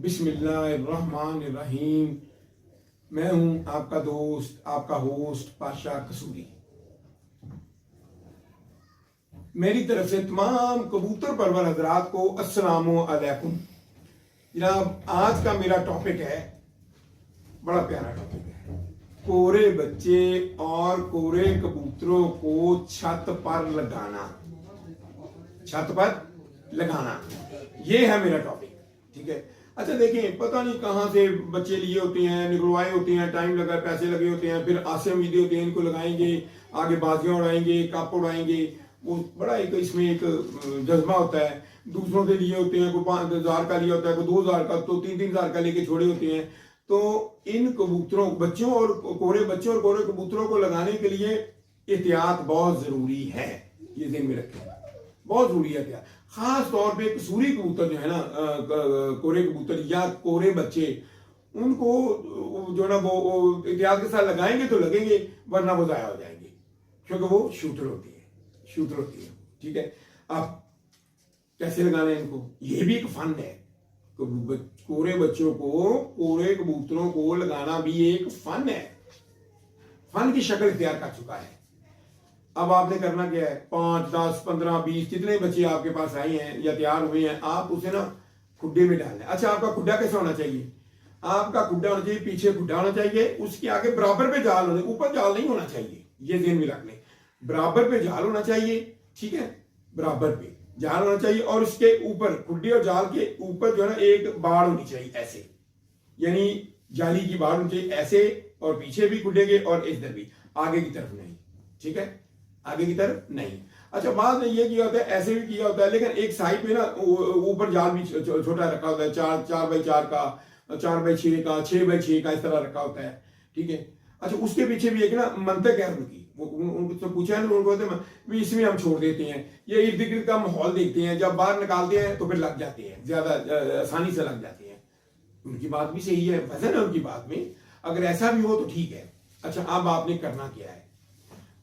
बिस्मिल्लाहिर्रहमानिर्रहीम। मैं हूं आपका दोस्त, आपका होस्ट पाशा कसूरी। मेरी तरफ से तमाम कबूतर परवर हजरात को अस्सलामु अलैकुम। जनाब, आज का मेरा टॉपिक है, बड़ा प्यारा टॉपिक है, कोरे बच्चे और कोरे कबूतरों को छत पर लगाना। छत पर लगाना, ये है मेरा टॉपिक। ठीक है। अच्छा देखें, पता नहीं कहाँ से बच्चे लिए होते हैं, निकलवाए होते हैं, टाइम लगा, पैसे लगे होते हैं, फिर आसे उम्मीदें होती हैं इनको लगाएंगे, आगे बाजियां उड़ाएंगे, कप उड़ाएंगे। वो बड़ा एक इसमें एक जज्बा होता है। दूसरों से लिए होते हैं, कोई 5,000 का लिया होता है, कोई 2,000 का, तो 3,000 का लेके छोड़े होते हैं। तो इन कबूतरों बच्चों और कोरे बच्चों और कोरे कबूतरों को लगाने के लिए एहतियात बहुत जरूरी है। ये ध्यान में रखें, बहुत जरूरी है एहतियात। खास तौर पे कसूरी कबूतर जो है ना, कोरे कबूतर या कोरे बच्चे, उनको जो ना वो एहतियात के साथ लगाएंगे तो लगेंगे, वरना वो जाया हो जाएंगे, क्योंकि वो शूटर होती है। ठीक है। अब कैसे लगाना है इनको, ये भी एक फन है। कोरे बच्चों को, कोरे कबूतरों को लगाना भी एक फन है। फन की शक्ल इख्तियार कर चुका है। अब आपने करना क्या है, 5, 10, 15, 20 जितने बच्चे आपके पास आए हैं या तैयार हुए हैं, आप उसे ना खुड्डे में डालना है। अच्छा, आपका खुड्डा कैसा होना चाहिए? आपका खुड्डा होना चाहिए, पीछे खुड्डा होना चाहिए, उसके आगे बराबर पे जाल होना, ऊपर जाल नहीं होना चाहिए। ये ध्यान में रख लें, बराबर पे जाल होना चाहिए। ठीक है, बराबर पे जाल होना चाहिए, और उसके ऊपर खुड्डे और जाल के ऊपर जो है ना एक बाड़ होनी चाहिए, ऐसे, यानी जाली की बाड़ होनी चाहिए ऐसे, और पीछे भी खुड्डे के और इधर भी, आगे की तरफ नहीं। ठीक है, आगे की तरफ नहीं। अच्छा, बाद में ये किया होता है, ऐसे भी किया होता है, लेकिन एक साइड पे ना ऊपर जाल भी छोटा रखा होता है, 4x4 का, 4x6 का, 6x6 का, इस तरह रखा होता है। ठीक है। अच्छा, उसके पीछे भी एक ना मंतक है उनकी, उनको पूछा है ना, उनको बोलते हैं इसमें हम छोड़ देते हैं, ये इर्द गिर्द का माहौल देखते हैं, जब बाहर निकालते हैं तो फिर लग जाते हैं, ज्यादा आसानी से लग जाते हैं। उनकी बात भी सही है, वजन है उनकी बात में, अगर ऐसा भी हो तो ठीक है। अच्छा, अब आपने करना क्या है?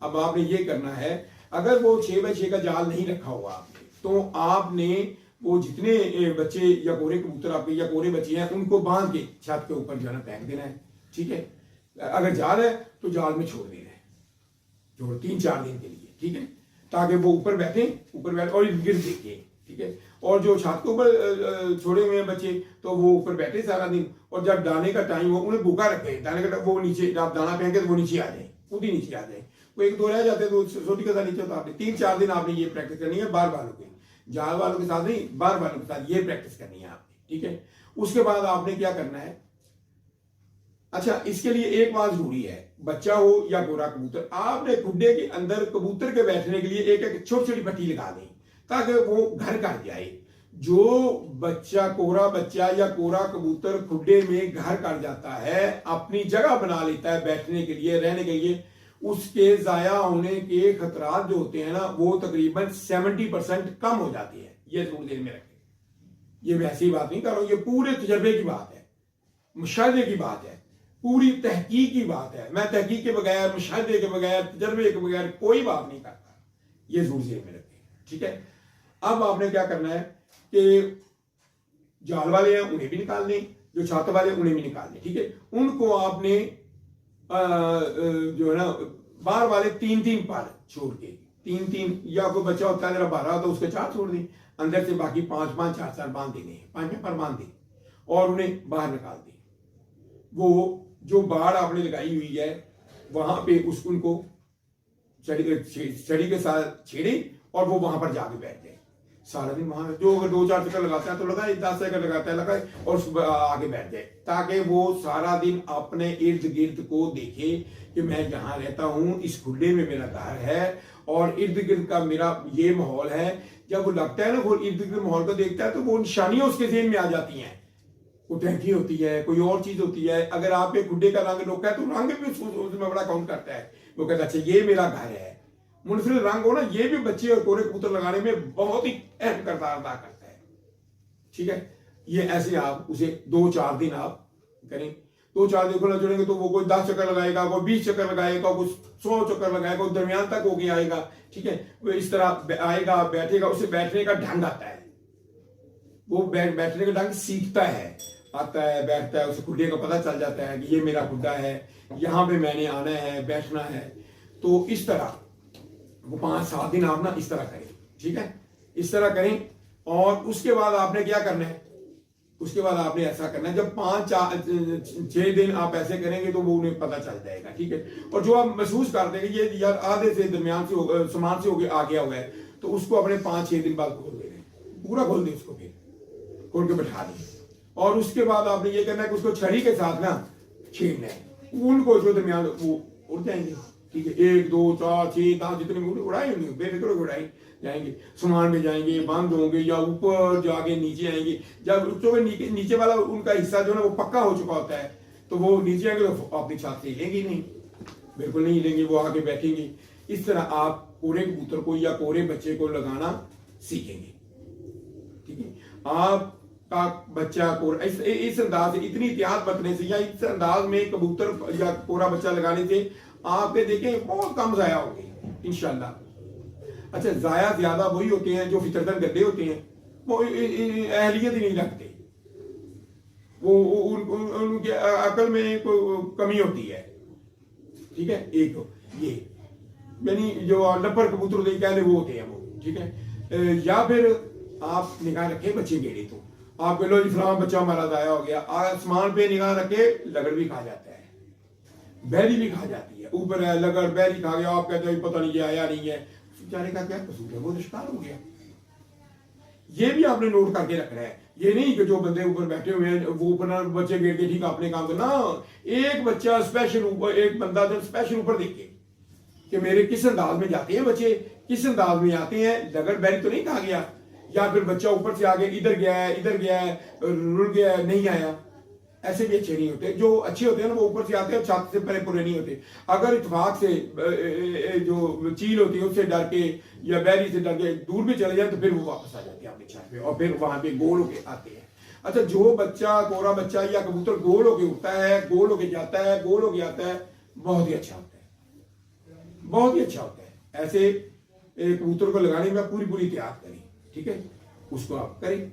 अब आपने ये करना है, अगर वो 6x6 का जाल नहीं रखा हुआ आपने, तो आपने वो जितने बच्चे या कोरे कबूतर आपके या कोरे बच्चे हैं, उनको बांध के छत के ऊपर जो है ना फेंक देना है। ठीक है। अगर जाल है तो जाल में छोड़ देना है, जो 3-4 दिन के लिए। ठीक है, ताकि वो ऊपर बैठे और गिर देखे। ठीक है। और जो छत के ऊपर छोड़े हुए हैं बच्चे, तो वो ऊपर बैठे सारा दिन, और जब दाने का टाइम हो उन्हें भूखा रखे, दाने का वो नीचे, जब दाना फेंके तो वो नीचे आ जाए, खुद ही नीचे आ जाए। वो 1-2 रह जाते तो छोटी कदा नीचे, तो आपने 3-4 दिन आपने ये प्रैक्टिस करनी है, बार वालों के, जाल वालों के साथ नहीं, बार वालों के साथ ये प्रैक्टिस करनी है आपने। ठीक है। उसके बाद आपने क्या करना है, अच्छा, इसके लिए एक बात जरूरी है, बच्चा हो या कोरा कबूतर, आपने खुड्डे के अंदर कबूतर के बैठने के लिए एक छोटी छोटी पट्टी लगा दें, ताकि वो घर कर जाए। जो बच्चा, कोरा बच्चा या कोरा कबूतर खुड्डे में घर कर जाता है, अपनी जगह बना लेता है बैठने के लिए, रहने के लिए, उसके जाया होने के खतरात जो होते हैं ना, वो तकरीबन 70% कम हो जाते हैं। ये जरूर ध्यान में रखें। ये वैसी बात नहीं कर रहा हूं, ये पूरे तजर्बे की बात है, मुशाहिदे की बात है, पूरी तहकीक की बात है। मैं तहकीक के बगैर, मुशाहिदे के बगैर, तजर्बे के बगैर कोई बात नहीं करता। ये जरूर ध्यान में रखें। ठीक है। अब आपने क्या करना है कि जाल वाले हैं उन्हें भी निकाल लें, जो छत वाले उन्हें भी निकाल लें। ठीक है। उनको आपने जो है ना, बाहर वाले 3-3 पर छोड़ के, 3-3, या कोई बच्चा होता है जरा बारह होता है, उसके 4 छोड़ दें, अंदर से बाकी 5-5, 4-4 बांध देने, 5 पर बांध दें, और उन्हें बाहर निकाल दें। वो जो बाड़ आपने लगाई हुई है वहां पे उनको छड़ी के साथ छेड़े, और वो वहां पर जाके बैठ जाए सारा दिन वहां। जो अगर 2-4 चक्कर लगाता है तो लगाए, 10 चक्कर लगाता है लगाए, और आगे बैठ जाए, ताकि वो सारा दिन अपने इर्द गिर्द को देखे कि मैं जहां रहता हूं, इस खुले में मेरा घर है, और इर्द गिर्द का मेरा ये माहौल है। जब वो लगता है ना, वो इर्द गिर्द माहौल को देखता है, तो वो निशानियां उसके ज़हन में आ जाती हैं। वो टैंकी होती है, कोई और चीज होती है, अगर आपके खुड्डे का रंग रोका है तो रंग भी उसमें बड़ा काउंट करता है। वो कहता है अच्छा ये मेरा घर है। मुनफरिद रंग हो ना, ये भी बच्चे और कोरे कबूतर लगाने में बहुत ही अहम किरदार अदा करता है। ठीक है। ये ऐसे आप उसे 2-4 दिन आप करें, 2-4 दिन खुला जुड़ेंगे तो वो कोई 10 चक्कर लगाएगा, कोई 20 चक्कर लगाएगा, कोई 100 चक्कर लगाएगा, कोई दरमियान तक होके आएगा। ठीक है। वो इस तरह आएगा, बैठेगा, उसे बैठने का ढंग आता है, वो बैठने का ढंग सीखता है। आता है, बैठता है, उसे खुडे का पता चल जाता है कि ये मेरा खुडा है, यहाँ पे मैंने आना है, बैठना है। तो इस तरह वो 5-7 दिन आप ना इस तरह करें, ठीक है, इस तरह करें। और उसके बाद आपने क्या करना है, उसके बाद आपने ऐसा करना है, जब 5-6 दिन आप ऐसे करेंगे तो वो उन्हें पता चल जाएगा, ठीक है। और जो आप महसूस कर देंगे ये यार आधे से दरमियान से समान से हो गया, आ गया हुआ है, तो उसको अपने 5-6 दिन बाद खोल देना, पूरा खोल दें उसको, फिर खोल के बैठा दें। और उसके बाद आपने ये करना है कि उसको छड़ी के साथ ना छेड़ना है, उनको जो दरमियान वो उड़ जाएंगे, ठीक है। 1 2 4 6 10 जितने उड़ाए होंगे बेफिक्र उड़ाए जाएंगे, सामान में जाएंगे, बंद होंगे, या ऊपर जाके नीचे आएंगे। जब क्योंकि नीचे वाला उनका हिस्सा जो है वो पक्का हो चुका होता है, तो वो नीचे आएंगे तो अपनी छत से हिलेंगे नहीं, बिल्कुल नहीं हिलेंगे, वो आके बैठेंगे। इस तरह आप कोरे कबूतर को या कोरे बच्चे को लगाना सीखेंगे, ठीक है। आपका बच्चा कोरा इस अंदाज से, इतनी एहतियात बरतने से या इस अंदाज में कबूतर या कोरा बच्चा लगाने से आपके देखें बहुत कम जाया होंगे इंशाल्लाह। अच्छा, जाया ज्यादा वही होते हैं जो फितरतन गड्ढे होते हैं, वो अहलियत ही नहीं रखते, वो उनके अकल में कमी होती है, ठीक है। एक तो ये यानी जो लपर कबूतर होते हैं वो होते हैं वो, ठीक है। या फिर आप निगाह रखें बच्चे गेड़े, तो आप कह लो जी फलां बच्चा हमारा जाया हो गया, आसमान पे निगाह रखे, लगड़ भी खा जाता है, बैरी भी खा जाती है, ऊपर है लगड़, बैरी खा गया, आप कहते हो पता नहीं ये आया नहीं है, बेचारे का क्या कसूर है, वो तो शिकार हो गया। ये भी आपने नोट करके रखना है, ये नहीं कि जो बंदे ऊपर बैठे हुए हैं वो ऊपर बच्चे गिर के ठीक अपने काम करना, एक बच्चा स्पेशल ऊपर, एक बंदा जो स्पेशल ऊपर देखे कि मेरे किस अंदाज में जाते हैं बच्चे, किस अंदाज में आते हैं, लगड़ बैरी तो नहीं खा गया, या फिर बच्चा ऊपर से आगे इधर गया है, रुल गया है, नहीं आया, ऐसे भी अच्छे नहीं होते। जो अच्छे होते हैं ना वो ऊपर से आते हैं, छत से परे पूरे नहीं होते। अगर इत्तेफाक से जो चील होती है उससे डर के या बैरी से डर के दूर भी चले जाए तो फिर वो वापस आ जाते हैं अपनी छत पे, और फिर वहां पे गोल होके आते हैं। अच्छा, जो बच्चा कोरा बच्चा या कबूतर गोल होके उठता है, गोल होके जाता है, गोल होके आता है, बहुत ही अच्छा होता है, बहुत ही अच्छा होता है। ऐसे कबूतर को लगाने में पूरी एहतियात करें, ठीक है, उसको आप करें,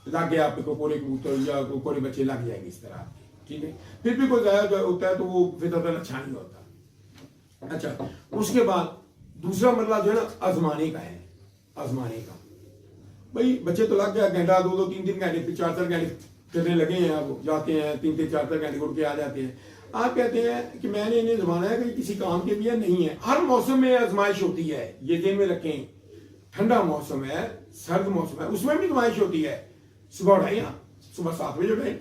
लग गया आपको कोरे कबूतर या कोरे बच्चे लग जाएंगे इस तरह, ठीक है। फिर भी कोई जाया होता है तो वो फिर अच्छा नहीं होता। अच्छा, उसके बाद दूसरा मरला जो है ना आजमाने का है, आजमाने का। भाई बच्चे तो लग गया, घंटा 2-2 3-3 घंटे फिर 4-4 घंटे चलने लगे हैं, अब जाते हैं 3-3 4-4 घंटे उड़ के आ जाते हैं। आप कहते हैं कि मैंने इन्हें जमाना है कि किसी काम के लिए नहीं है, हर मौसम में आजमाइश होती है, ये दिन में रखें। ठंडा मौसम है, सर्द मौसम है, उसमें भी आजमाइश होती है। सुबह उठाई, सुबह 7 बजे उठाई,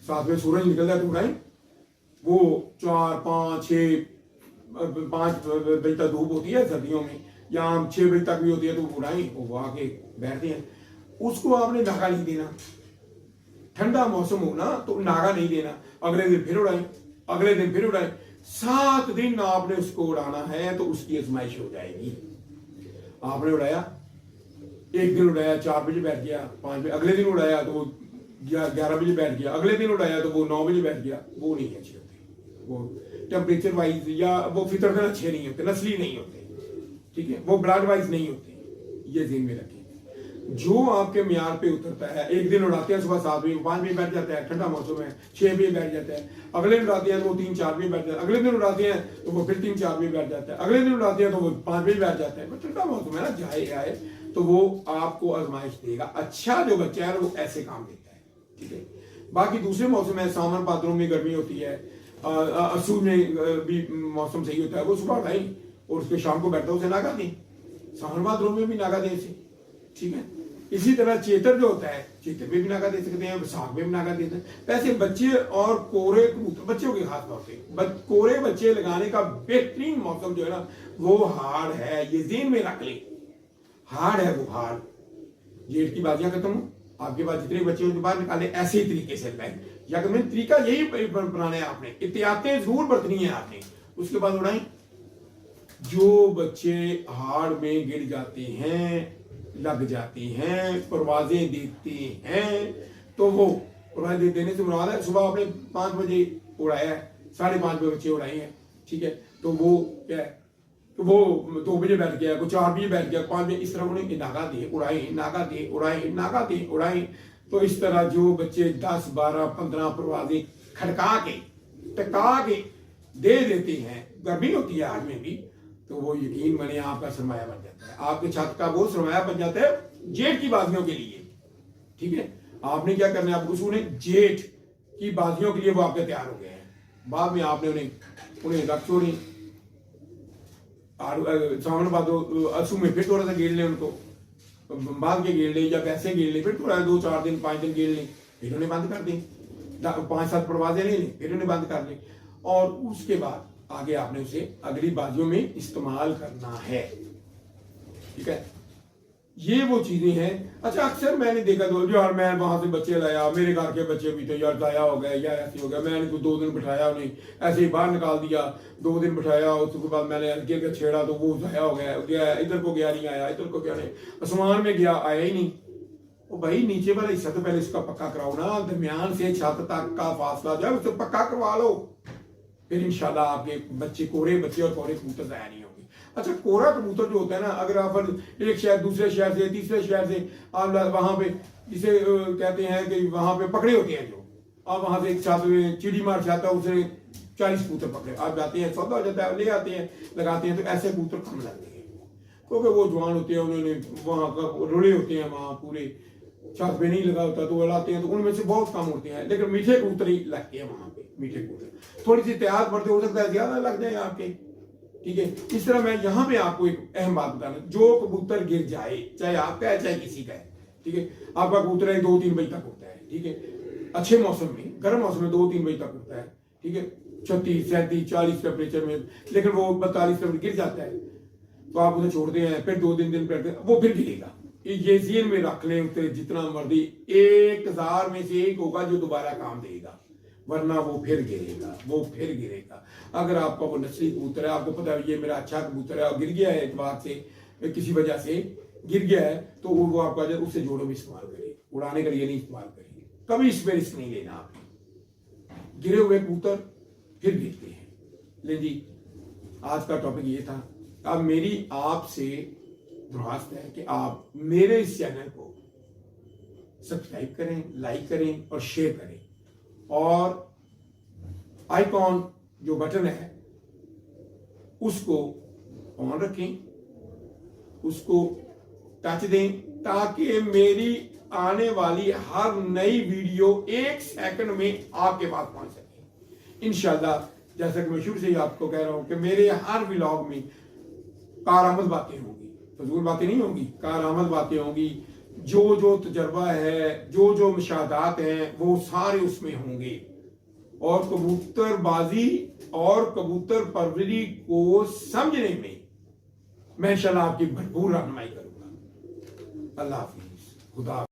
7 बजे सूरज निकल जाए तो उठाई, वो 4-5 बजे तक धूप होती है सर्दियों में, या 6 बजे तक भी होती है तो उड़ाई, वो आके बैठते हैं। उसको आपने नागा नहीं देना, ठंडा मौसम हो ना तो नागा नहीं देना, अगले दिन फिर उड़ाई, अगले दिन फिर उड़ाई, 7 दिन आपने उसको उड़ाना है तो उसकी आजमाइश हो जाएगी। आपने उड़ाया, एक दिन उड़ाया 4 बजे बैठ गया, 5 बजे, अगले दिन उड़ाया तो वो 11 बजे बैठ गया, अगले दिन उड़ाया तो वो 9 बजे बैठ गया, वो नहीं अच्छे होते, वो टेम्परेचर वाइज या वो फितरतन अच्छे नहीं होते, नस्ली नहीं होते, ठीक है, वो ब्लड वाइज नहीं होते, ये ध्यान में रखें। जो आपके म्यार पे उतरता है, एक दिन उड़ाते हैं सुबह 7 बजे, 5 बजे बैठ जाता है, ठंडा मौसम है 6 बजे बैठ जाता है, अगले दिन उड़ाते हैं तो वो 3-4 बजे बैठ जाता है, अगले दिन उड़ाते हैं तो वो फिर 3-4 बजे बैठ जाता है, अगले दिन उड़ाते हैं तो वो 5 बजे बैठ जाता है। ठंडा मौसम है ना, जाए आए तो वो आपको आजमाइश देगा। अच्छा जो बच्चा है वो ऐसे काम देता है, ठीक है। बाकी दूसरे मौसम है, सावन भादरों में गर्मी होती है, असू में भी मौसम सही होता है, वो सुबह उठाई और उसके शाम को बैठता है, उसे नागा दें, सावन भादरों में भी नागा दें इसे, ठीक है। इसी तरह चेतर जो होता है, चेतर में भी नागा दे सकते हैं, बैसाख में भी नागा देते हैं। वैसे बच्चे और कोरे कबूतर, बच्चों के खास तौर पे कोरे बच्चे लगाने का बेहतरीन मौसम जो है ना वो हाड़ है, ये ज़हन में रख लें, हार्ड है वो, हार्ड। जेठ की बाजियां खत्म हो, आपके पास जितने बच्चे उनके बाहर निकाले, ऐसे ही तरीके से लगाए, या कि मैंने तरीका यही बनाना है आपने, एहतियातें जरूर बरतनी है आपने। उसके बाद उड़ाई। जो बच्चे हाड़ में गिर जाते हैं, लग जाते हैं, परवाजें देते हैं, तो वो परवाजें देने से मुराद है सुबह आपने 5 बजे उड़ाया है, 5:30 बजे बच्चे उड़ाए हैं, ठीक है, तो वो क्या है, तो वो 2 बजे बैठ गया, कोई 4 बजे बैठ गया, 5 बजे, इस तरह उन्हें नागा दे उड़ाई, नागा दे उड़ाई, नागा दे उड़ाई, तो इस तरह जो बच्चे 10, 12, 15 परवाजें खड़का के टका के दे देते हैं, गर्मी होती है आज में भी, तो वो यकीन माने आपका सरमाया बन जाता है, आपके छत का वो सरमाया बन जाता है जेठ की बाजियों के लिए। ठीक है, आपने क्या करना है, आपको उन्हें जेठ की बाजियों के लिए वो आपके तैयार हो गए हैं। बाद में आपने उन्हें रख छोड़ी, सावन भादो असू में फिर थोड़ा सा गेड़ लें, उनको बांध के गेड़ ले या वैसे गेड़ ले, फिर थोड़ा 2, 4 दिन 5 दिन गेड़ लें, फिर उन्हें बंद कर दें, 5, 7 परवाजे ले लें, फिर उन्हें बंद कर लें, और उसके बाद आगे आपने उसे अगली बाजियों में इस्तेमाल करना है। ठीक है, ये वो चीजें हैं। अच्छा, अक्सर मैंने देखा तो यार मैं वहां से बच्चे लाया, मेरे घर के बच्चे भी तो यार जाया हो गए या ऐसे हो गया, मैंने तो 2 दिन बिठाया उन्हें, ऐसे ही बाहर निकाल दिया, 2 दिन बिठाया, उसके बाद मैंने हल्के का छेड़ा तो वो जाया हो गया, इधर को गया नहीं आया, इधर को गया नहीं, आसमान में गया आया ही नहीं। वो भाई नीचे वाला हिस्सा तो पहले इसका पक्का कराओ ना, दरमियान से छत तक का फासला जो है उसे पक्का करवा लो, फिर इंशाल्लाह आपके बच्चे कोरे बच्चे और कोरे कबूतर जाया नहीं होंगे। अच्छा, कोरा कबूतर जो होता है ना, अगर आप एक शहर दूसरे शहर से तीसरे शहर से आप वहां पे जिसे कहते हैं कि वहां पे पकड़े होते हैं, जो आप वहां से एक साथ चिड़ी मार जाता है, उसने 40 कबूतर पकड़े, आप जाते हैं, सौदा हो जाता है, ले आते हैं, लगाते हैं, तो ऐसे कबूतर कम लगते हैं क्योंकि वो जवान होते हैं, उन्होंने वहां का रुड़े होते हैं, वहां पूरे छत पे नहीं लगा होता, तो वो लाते हैं, तो उनमें से बहुत कम होते हैं, लेकिन मीठे कबूतर ही लगते हैं वहां पे, मीठे कबूतर थोड़ी सी एहतियात बढ़ते, हो सकता है ज्यादा लग जाए आपके। ठीक है, इस तरह मैं यहाँ पे आपको एक अहम बात बताना, जो कबूतर गिर जाए, चाहे आपका है चाहे किसी का है, ठीक है, आपका कबूतर है 2-3 बजे तक उड़ता है, ठीक है, अच्छे मौसम में, गर्म मौसम में 2-3 बजे तक उड़ता है, ठीक है, 36, 37, 40 टेम्परेचर में, लेकिन वो 42 टेम्परेचर गिर जाता है, तो आप उसे छोड़ते हैं, फिर 2-3 दिन पर वो फिर गिरेगा। ये जेन में रख लें, उसे जितना मर्जी 1000 में से एक होगा जो दोबारा काम देगा, वरना वो फिर गिरेगा, वो फिर गिरेगा। अगर आपका वो नस्ली कबूतर है, आपको पता है ये मेरा अच्छा कबूतर है और गिर गया है एतबार से, किसी वजह से गिर गया है, तो वो आपका जो उससे जोड़ों में इस्तेमाल करिए, उड़ाने के लिए नहीं इस्तेमाल करिए, कभी इस पर रिस्क नहीं लेना आपने। गिरे हुए कबूतर फिर गिरते हैं। ले जी, आज का टॉपिक ये था। अब मेरी आपसे दरख्वास्त है कि आप मेरे इस चैनल को सब्सक्राइब करें, लाइक करें और शेयर करें, और आइकॉन जो बटन है उसको ऑन रखें, उसको टच दें, ताकि मेरी आने वाली हर नई वीडियो 1 सेकंड में आपके पास पहुंच सके इंशाल्लाह। जैसा कि मैं शुरू से ही आपको कह रहा हूं कि मेरे हर व्लॉग में कारआमद बातें होंगी, फजूल बातें नहीं होंगी, कारआमद बातें होंगी। जो तजर्बा है, जो मुशाहदात हैं, वो सारे उसमें होंगे, और कबूतरबाजी और कबूतर परवरी को समझने में मैं इंशाल्लाह आपकी भरपूर रहनुमाई करूंगा। अल्लाह हाफिज, खुदा।